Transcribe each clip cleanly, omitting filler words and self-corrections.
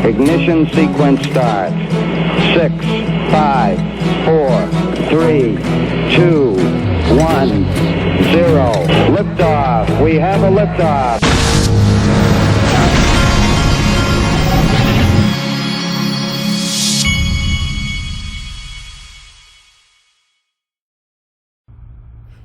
Ignition sequence starts. 6, 5, 4, 3, 2, 1, 0. Liftoff. We have a liftoff.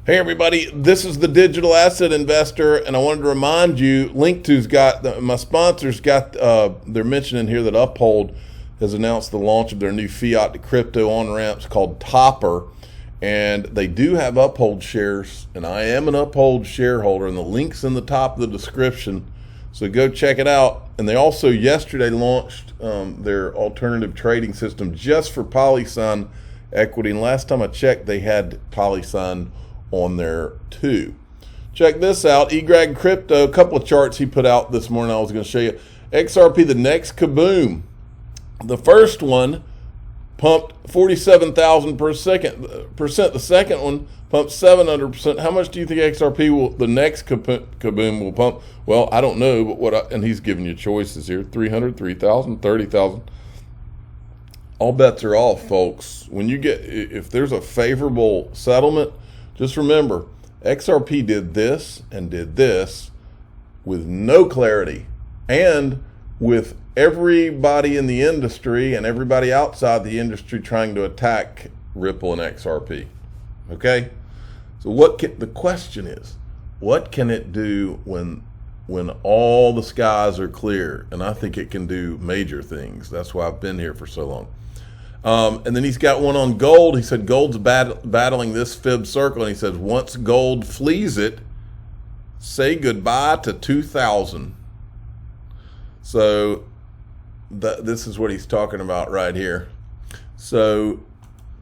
Hey everybody, this is the Digital Asset Investor, and I wanted to remind you, Link2's got, my sponsors got, they're mentioning here that Uphold has announced the launch of their new fiat to crypto on-ramps called Topper, and they do have Uphold shares, and I am an Uphold shareholder, and the link's in the top of the description, so go check it out. And they also yesterday launched their alternative trading system just for PolySign equity, and last time I checked, they had PolySign on there too. Check this out, eGrag Crypto, a couple of charts he put out this morning I was going to show you. XRP, the next kaboom. The first one pumped 47,000 percent. The second one pumped 700%. How much do you think XRP will, the next kaboom will pump? Well, I don't know, but and he's giving you choices here, 300, 3,000, 30,000. All bets are off, folks. When you get, if there's a favorable settlement, just remember, XRP did this and did this with no clarity, and with everybody in the industry and everybody outside the industry trying to attack Ripple and XRP. Okay? So the question is, what can it do when all the skies are clear? And I think it can do major things. That's why I've been here for so long. And then he's got one on gold. He said gold's battling this fib circle, and he says once gold flees it, say goodbye to 2,000. So this is what he's talking about right here. So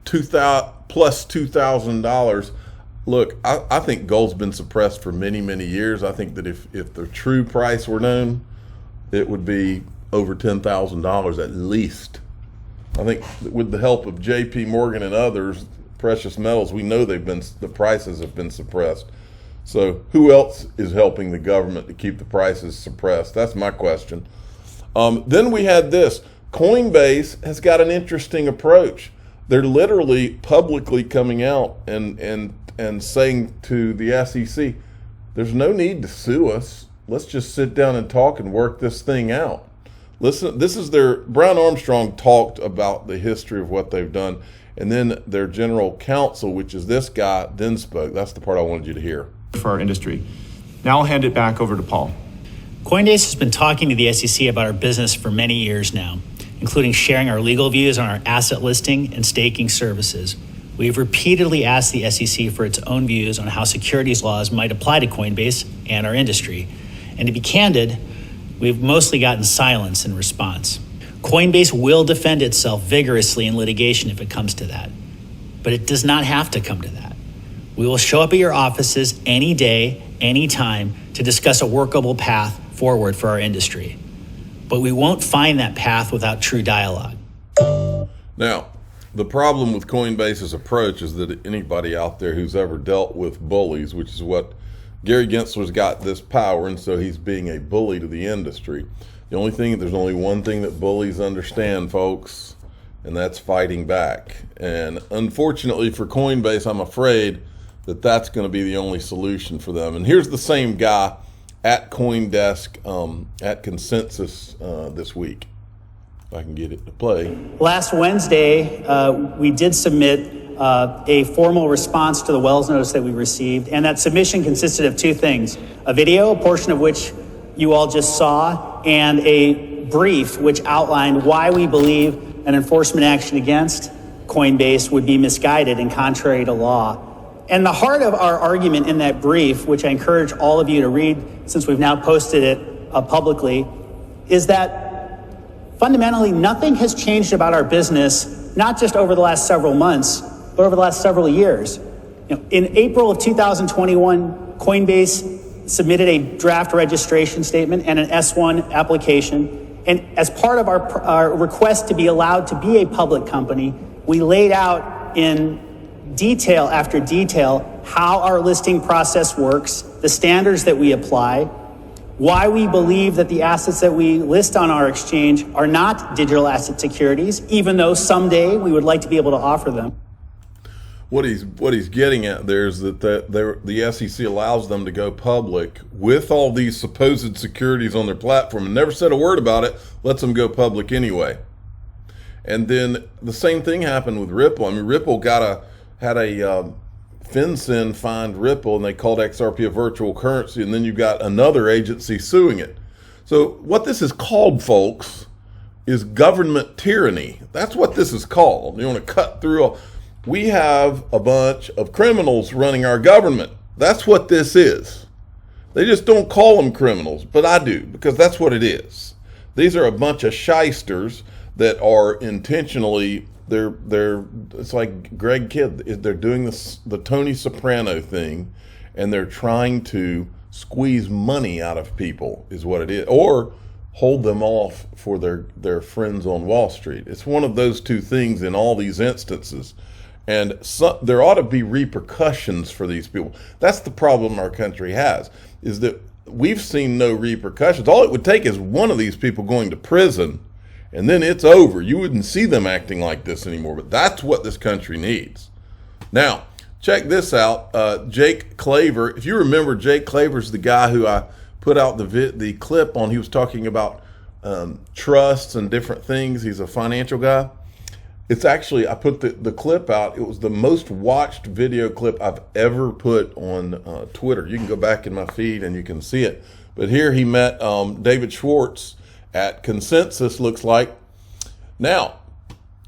plus $2,000. Look, I think gold's been suppressed for many, many years. I think that if the true price were known, it would be over $10,000 at least. I think with the help of JP Morgan and others, precious metals, we know the prices have been suppressed. So who else is helping the government to keep the prices suppressed? That's my question. Then we had this. Coinbase has got an interesting approach. They're literally publicly coming out and saying to the SEC, there's no need to sue us. Let's just sit down and talk and work this thing out. Listen, this is Brown Armstrong talked about the history of what they've done, and then their general counsel, which is this guy, then spoke. That's the part I wanted you to hear. For our industry. Now I'll hand it back over to Paul. Coinbase has been talking to the SEC about our business for many years now, including sharing our legal views on our asset listing and staking services. We've repeatedly asked the SEC for its own views on how securities laws might apply to Coinbase and our industry. And to be candid, we've mostly gotten silence in response. Coinbase will defend itself vigorously in litigation if it comes to that, but it does not have to come to that. We will show up at your offices any day, any time to discuss a workable path forward for our industry. But we won't find that path without true dialogue. Now, the problem with Coinbase's approach is that anybody out there who's ever dealt with bullies, which is what Gary Gensler's got this power, and so he's being a bully to the industry. There's only one thing that bullies understand, folks, and that's fighting back. And unfortunately for Coinbase, I'm afraid that that's going to be the only solution for them. And here's the same guy at CoinDesk at Consensus this week. If I can get it to play. Last Wednesday, we did submit a formal response to the Wells notice that we received, and that submission consisted of two things: a video, a portion of which you all just saw, and a brief which outlined why we believe an enforcement action against Coinbase would be misguided and contrary to law. And the heart of our argument in that brief, which I encourage all of you to read since we've now posted it publicly, is that fundamentally nothing has changed about our business, not just over the last several months, but over the last several years. In April of 2021, Coinbase submitted a draft registration statement and an S-1 application. And as part of our request to be allowed to be a public company, we laid out in detail after detail how our listing process works, the standards that we apply, why we believe that the assets that we list on our exchange are not digital asset securities, even though someday we would like to be able to offer them. What he's getting at there is that the SEC allows them to go public with all these supposed securities on their platform and never said a word about it, lets them go public anyway. And then the same thing happened with Ripple. I mean, Ripple had a FinCEN fined Ripple, and they called XRP a virtual currency, and then you got another agency suing it. So what this is called, folks, is government tyranny. That's what this is called. You want to cut through we have a bunch of criminals running our government. That's what this is. They just don't call them criminals, but I do, because that's what it is. These are a bunch of shysters that are intentionally, it's like Greg Kidd, they're doing the Tony Soprano thing, and they're trying to squeeze money out of people is what it is, or hold them off for their friends on Wall Street. It's one of those two things in all these instances. And there ought to be repercussions for these people. That's the problem our country has, is that we've seen no repercussions. All it would take is one of these people going to prison, and then it's over. You wouldn't see them acting like this anymore, but that's what this country needs. Now, check this out. Jake Claver, if you remember, Jake Claver's the guy who I put out the clip on. He was talking about trusts and different things. He's a financial guy. It's actually, I put the clip out. It was the most watched video clip I've ever put on Twitter. You can go back in my feed and you can see it. But here he met David Schwartz at Consensus, looks like. Now,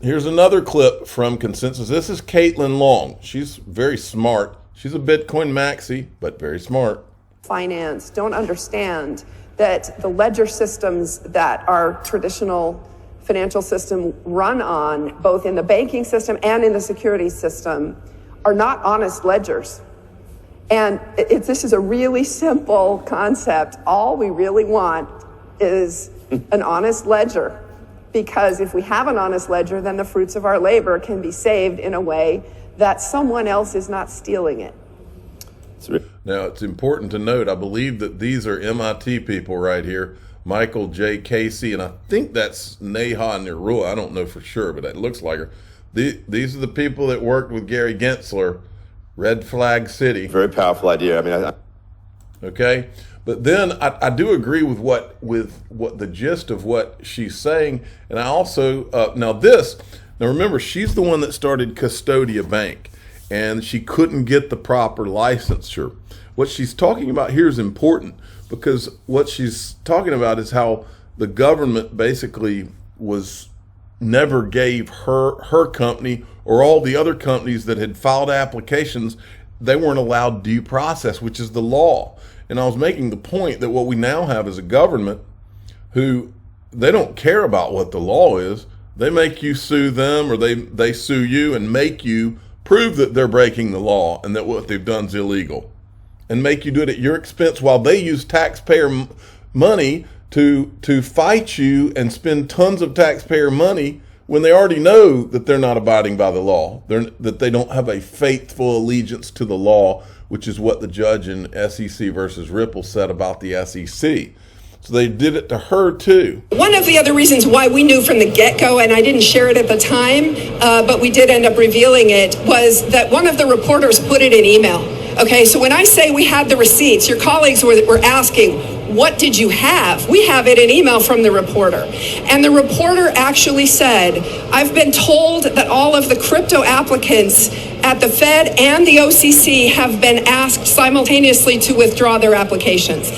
here's another clip from Consensus. This is Caitlin Long. She's very smart. She's a Bitcoin maxi, but very smart. Finance don't understand that the ledger systems that our traditional financial system run on, both in the banking system and in the securities system, are not honest ledgers. And this is a really simple concept. All we really want is an honest ledger, because if we have an honest ledger, then the fruits of our labor can be saved in a way that someone else is not stealing it. Now, it's important to note, I believe that these are MIT people right here. Michael J. Casey, and I think that's Neha Nerua. I don't know for sure, but it looks like her. These are the people that worked with Gary Gensler, Red Flag City. Very powerful idea. I mean, okay, but then I do agree with what the gist of what she's saying, and I also now remember, she's the one that started Custodia Bank, and she couldn't get the proper licensure. What she's talking about here is important, because what she's talking about is how the government basically never gave her company or all the other companies that had filed applications, they weren't allowed due process, which is the law. And I was making the point that what we now have is a government who, they don't care about what the law is. They make you sue them, or they sue you and make you prove that they're breaking the law and that what they've done is illegal, and make you do it at your expense, while they use taxpayer money to fight you and spend tons of taxpayer money when they already know that they're not abiding by the law, that they don't have a faithful allegiance to the law, which is what the judge in SEC versus Ripple said about the SEC. So they did it to her too. One of the other reasons why we knew from the get-go, and I didn't share it at the time, but we did end up revealing it, was that one of the reporters put it in email. Okay, so when I say we had the receipts, your colleagues were asking, what did you have? We have it in email from the reporter. And the reporter actually said, I've been told that all of the crypto applicants at the Fed and the OCC have been asked simultaneously to withdraw their applications.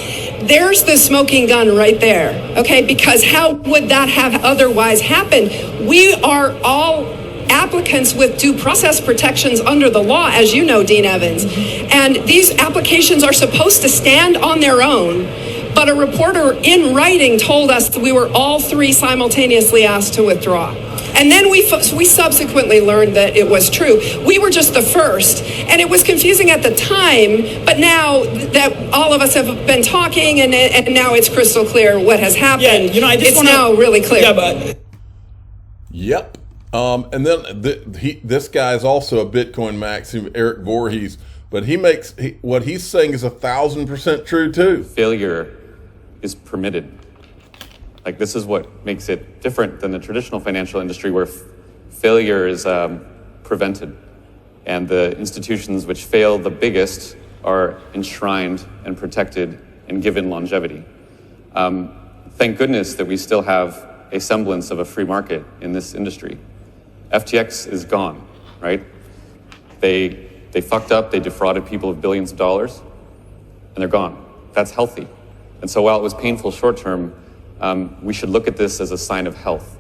There's the smoking gun right there, okay? Because how would that have otherwise happened? We are all applicants with due process protections under the law, as you know, Dean Evans. And these applications are supposed to stand on their own, but a reporter in writing told us that we were all three simultaneously asked to withdraw. And then we subsequently learned that it was true. We were just the first, and it was confusing at the time, but now that all of us have been talking and now it's crystal clear what has happened, it's now really clear. Yeah, but... Yep. And then this guy is also a Bitcoin max, Eric Voorhees, but what he's saying is 1,000% true too. Failure is permitted. Like, this is what makes it different than the traditional financial industry, where failure is prevented. And the institutions which fail the biggest are enshrined and protected and given longevity. Thank goodness that we still have a semblance of a free market in this industry. FTX is gone, right? They fucked up, they defrauded people of billions of dollars, and they're gone. That's healthy. And so while it was painful short term, we should look at this as a sign of health.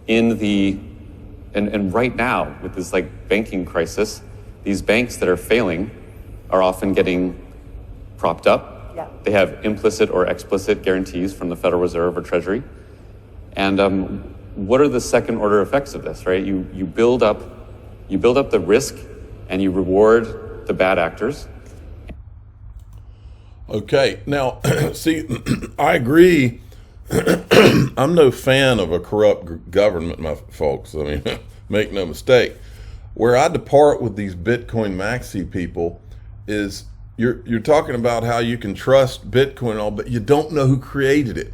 And right now, with this like banking crisis, these banks that are failing are often getting propped up. Yeah. They have implicit or explicit guarantees from the Federal Reserve or Treasury. And what are the second order effects of this, right? You build up the risk and you reward the bad actors. Okay, now, see, I agree. I'm no fan of a corrupt government, my folks. I mean, make no mistake. Where I depart with these Bitcoin maxi people is you're talking about how you can trust Bitcoin and all, but you don't know who created it.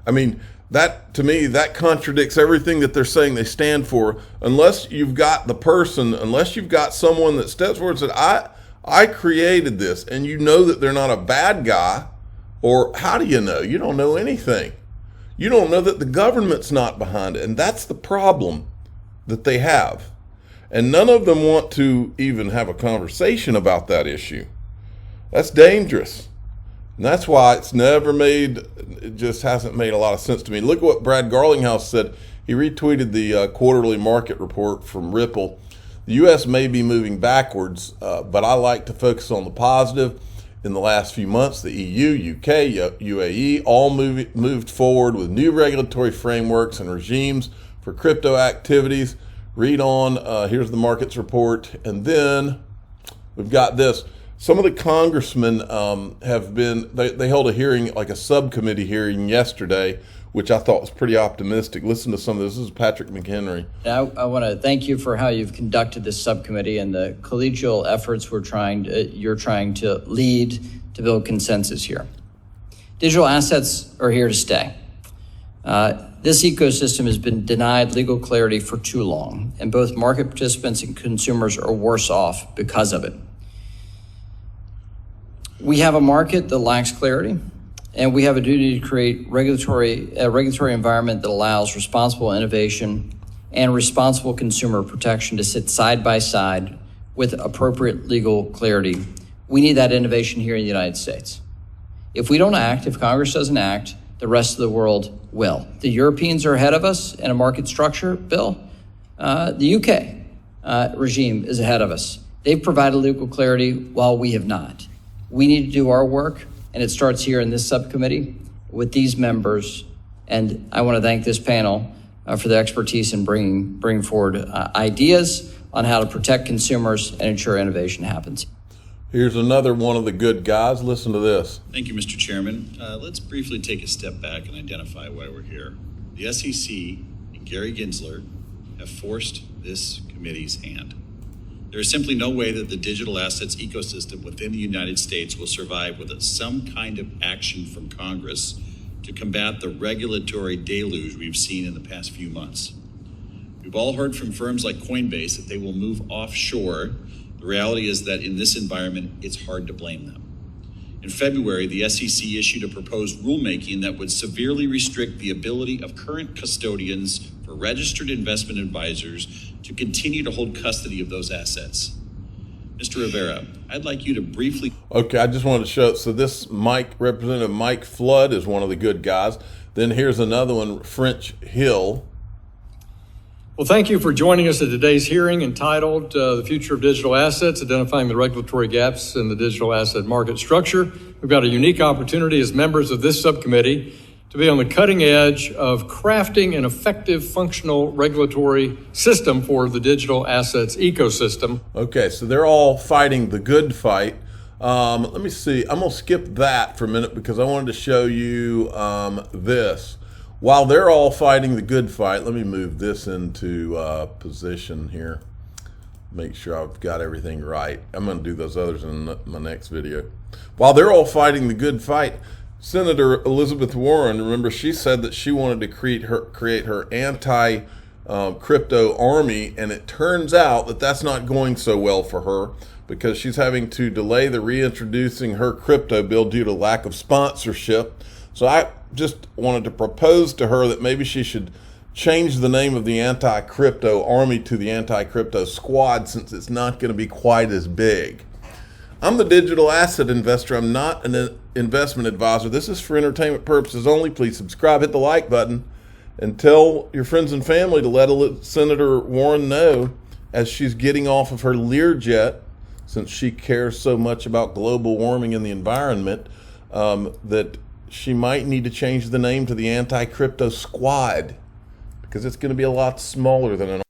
I mean, that, to me, that contradicts everything that they're saying they stand for, unless you've got the person, unless you've got someone that steps forward and said, I created this, and you know that they're not a bad guy. Or how do you know? You don't know anything. You don't know that the government's not behind it. And that's the problem that they have. And none of them want to even have a conversation about that issue. That's dangerous. And that's why it just hasn't made a lot of sense to me. Look at what Brad Garlinghouse said. He retweeted the quarterly market report from Ripple. The U.S. may be moving backwards, but I like to focus on the positive. In the last few months, the EU, UK, UAE all moved forward with new regulatory frameworks and regimes for crypto activities. Read on, here's the markets report. And then we've got this. Some of the congressmen they held a hearing, like a subcommittee hearing yesterday, which I thought was pretty optimistic. Listen to some of this. This is Patrick McHenry. I want to thank you for how you've conducted this subcommittee and the collegial efforts you're trying to lead to build consensus here. Digital assets are here to stay. This ecosystem has been denied legal clarity for too long, and both market participants and consumers are worse off because of it. We have a market that lacks clarity, and we have a duty to create a regulatory environment that allows responsible innovation and responsible consumer protection to sit side by side with appropriate legal clarity. We need that innovation here in the United States. If we don't act, if Congress doesn't act, the rest of the world will. The Europeans are ahead of us in a market structure bill. The UK regime is ahead of us. They've provided legal clarity while we have not. We need to do our work, and it starts here in this subcommittee with these members. And I want to thank this panel for their expertise in bringing forward ideas on how to protect consumers and ensure innovation happens. Here's another one of the good guys. Listen to this. Thank you, Mr. Chairman. Let's briefly take a step back and identify why we're here. The SEC and Gary Gensler have forced this committee's hand. There is simply no way that the digital assets ecosystem within the United States will survive without some kind of action from Congress to combat the regulatory deluge we've seen in the past few months. We've all heard from firms like Coinbase that they will move offshore. The reality is that in this environment, it's hard to blame them. In February, the SEC issued a proposed rulemaking that would severely restrict the ability of current custodians for registered investment advisors to continue to hold custody of those assets. Mr. Rivera, I'd like you to briefly... Okay, I just wanted to show, so this Representative Mike Flood is one of the good guys. Then here's another one, French Hill. Well, thank you for joining us at today's hearing entitled The Future of Digital Assets, Identifying the Regulatory Gaps in the Digital Asset Market Structure. We've got a unique opportunity as members of this subcommittee to be on the cutting edge of crafting an effective, functional regulatory system for the digital assets ecosystem. Okay, so they're all fighting the good fight. Let me see. I'm going to skip that for a minute because I wanted to show you this. While they're all fighting the good fight, let me move this into position here. Make sure I've got everything right. I'm going to do those others in my next video. While they're all fighting the good fight, Senator Elizabeth Warren, remember, she said that she wanted to create her anti-crypto army, and it turns out that that's not going so well for her because she's having to delay the reintroducing her crypto bill due to lack of sponsorship. So I just wanted to propose to her that maybe she should change the name of the anti-crypto army to the anti-crypto squad, since it's not going to be quite as big. I'm the digital asset investor. I'm not an investment advisor. This is for entertainment purposes only. Please subscribe, hit the like button, and tell your friends and family to let Senator Warren know, as she's getting off of her Learjet, since she cares so much about global warming and the environment, that she might need to change the name to the anti-crypto squad, because it's going to be a lot smaller than an